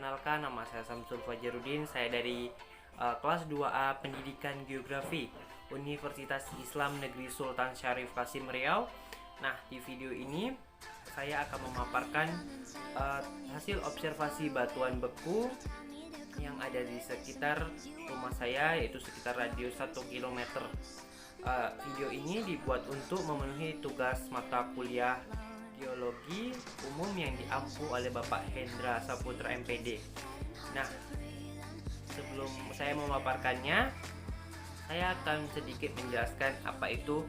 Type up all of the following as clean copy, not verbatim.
Perkenalkan, nama saya Samsul Fajarudin. Saya dari kelas 2A Pendidikan Geografi Universitas Islam Negeri Sultan Syarif Kasim Riau. Nah, di video ini saya akan memaparkan hasil observasi batuan beku yang ada di sekitar rumah saya, yaitu sekitar radius 1 km. Video ini dibuat untuk memenuhi tugas mata kuliah geologi umum yang diampu oleh Bapak Hendra Saputra MPD. Nah, sebelum saya memaparkannya, saya akan sedikit menjelaskan apa itu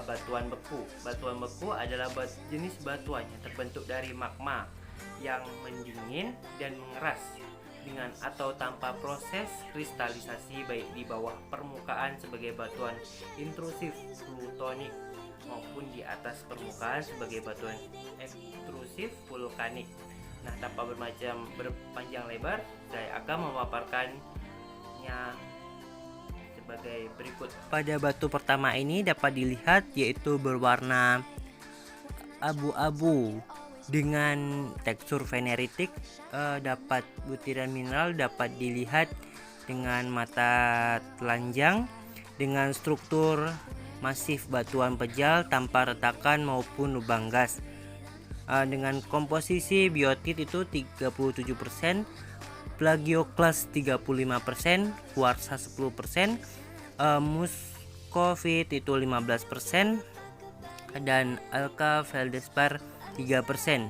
batuan beku. Batuan beku adalah jenis batuan yang terbentuk dari magma yang mendingin dan mengeras dengan atau tanpa proses kristalisasi, baik di bawah permukaan sebagai batuan intrusif plutonik maupun di atas permukaan sebagai batuan ekstrusif vulkanik. Nah, tanpa berpanjang lebar, saya akan memaparkannya sebagai berikut. Pada batu pertama ini dapat dilihat yaitu berwarna abu-abu dengan tekstur veneritik. Dapat butiran mineral dapat dilihat dengan mata telanjang dengan struktur masif batuan pejal tanpa retakan maupun lubang gas, dengan komposisi biotit itu 37%, plagioklas 35%, kuarsa 10%, muscovite itu 15%, dan alka feldspar 3%.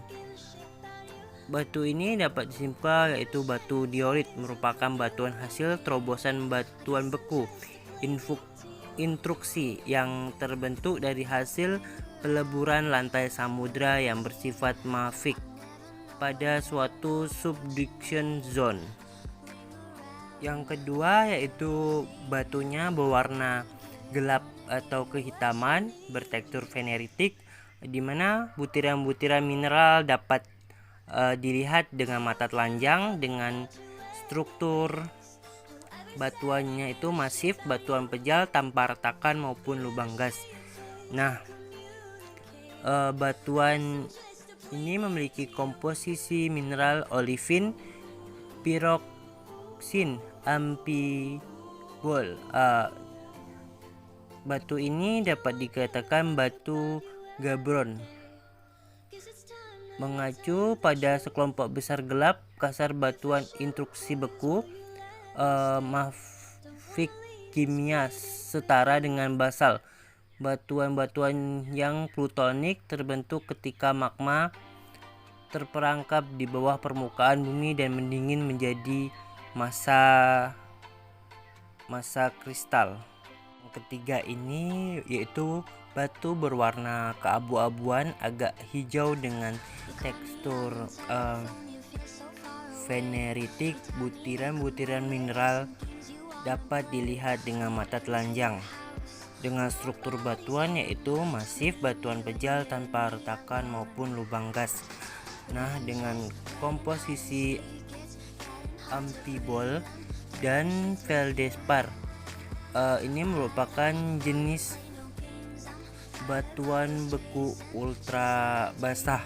Batu ini dapat disimpulkan yaitu batu diorit, merupakan batuan hasil terobosan batuan beku intruksi yang terbentuk dari hasil peleburan lantai samudra yang bersifat mafic pada suatu subduction zone. Yang kedua yaitu batunya berwarna gelap atau kehitaman bertekstur veneritik, di mana butiran-butiran mineral dapat dilihat dengan mata telanjang dengan struktur batuannya itu masif, batuan pejal tanpa retakan maupun lubang gas. Nah, batuan ini memiliki komposisi mineral olivin, piroksin, ampibol. Batu ini dapat dikatakan batu gabron. Mengacu pada sekelompok besar gelap kasar batuan intruksi beku, mafic kimia setara dengan basal. Batuan-batuan yang plutonik terbentuk ketika magma terperangkap di bawah permukaan bumi dan mendingin menjadi massa kristal. Yang ketiga ini yaitu batu berwarna keabu-abuan agak hijau dengan tekstur veneritik. Butiran-butiran mineral dapat dilihat dengan mata telanjang dengan struktur batuan yaitu masif, batuan pejal tanpa retakan maupun lubang gas. Nah, dengan komposisi ampibol dan feldspar, ini merupakan jenis batuan beku ultra basah.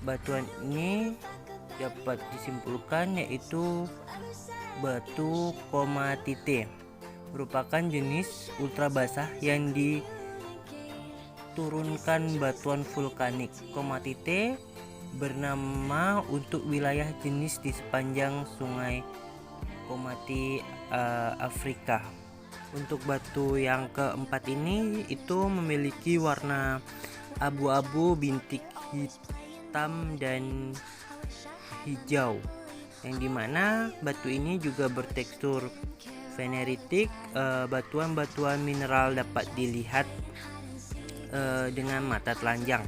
Batuan ini dapat disimpulkan yaitu batu komatite, merupakan jenis ultra basah yang diturunkan batuan vulkanik. Komatite bernama untuk wilayah jenis di sepanjang sungai Komati, Afrika. Untuk batu yang keempat ini itu memiliki warna abu-abu bintik hitam dan hijau, yang dimana batu ini juga bertekstur veneritik. Batuan-batuan mineral dapat dilihat dengan mata telanjang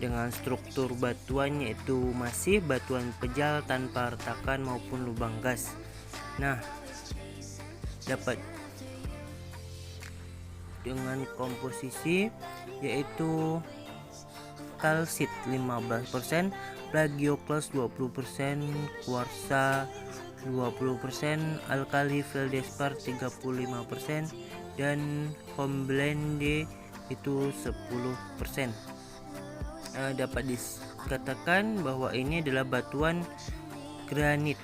dengan struktur batuan yaitu masif, batuan pejal tanpa retakan maupun lubang gas. Nah, dapat dengan komposisi yaitu kalsit 15%, plagioklas 20%, kuarsa 20%, alkali feldspar 35%, dan hornblende itu 10%. Dapat dikatakan bahwa ini adalah batuan Granit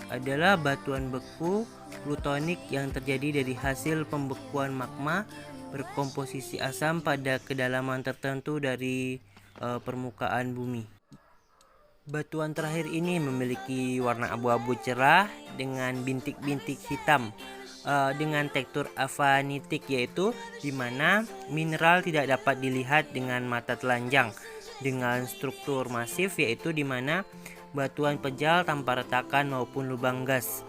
adalah batuan beku plutonik yang terjadi dari hasil pembekuan magma berkomposisi asam pada kedalaman tertentu dari permukaan bumi. Batuan terakhir ini memiliki warna abu-abu cerah dengan bintik-bintik hitam dengan tekstur avanitik, yaitu di mana mineral tidak dapat dilihat dengan mata telanjang, dengan struktur masif, yaitu di mana batuan pejal tanpa retakan maupun lubang gas,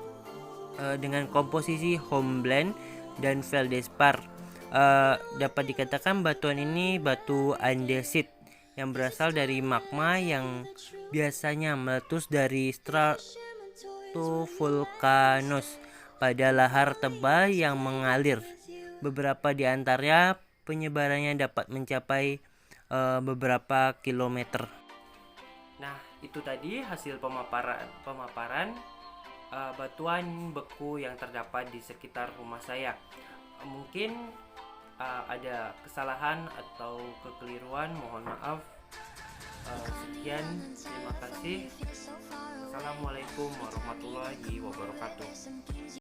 dengan komposisi hornblende dan feldspar. Dapat dikatakan batuan ini batu andesit yang berasal dari magma yang biasanya meletus dari stratovulkanos pada lahar tebal yang mengalir. Beberapa di antaranya penyebarannya dapat mencapai beberapa kilometer. Nah, itu tadi hasil pemaparan batuan beku yang terdapat di sekitar rumah saya. Mungkin ada kesalahan atau kekeliruan, mohon maaf. Sekian, terima kasih. Assalamualaikum warahmatullahi wabarakatuh.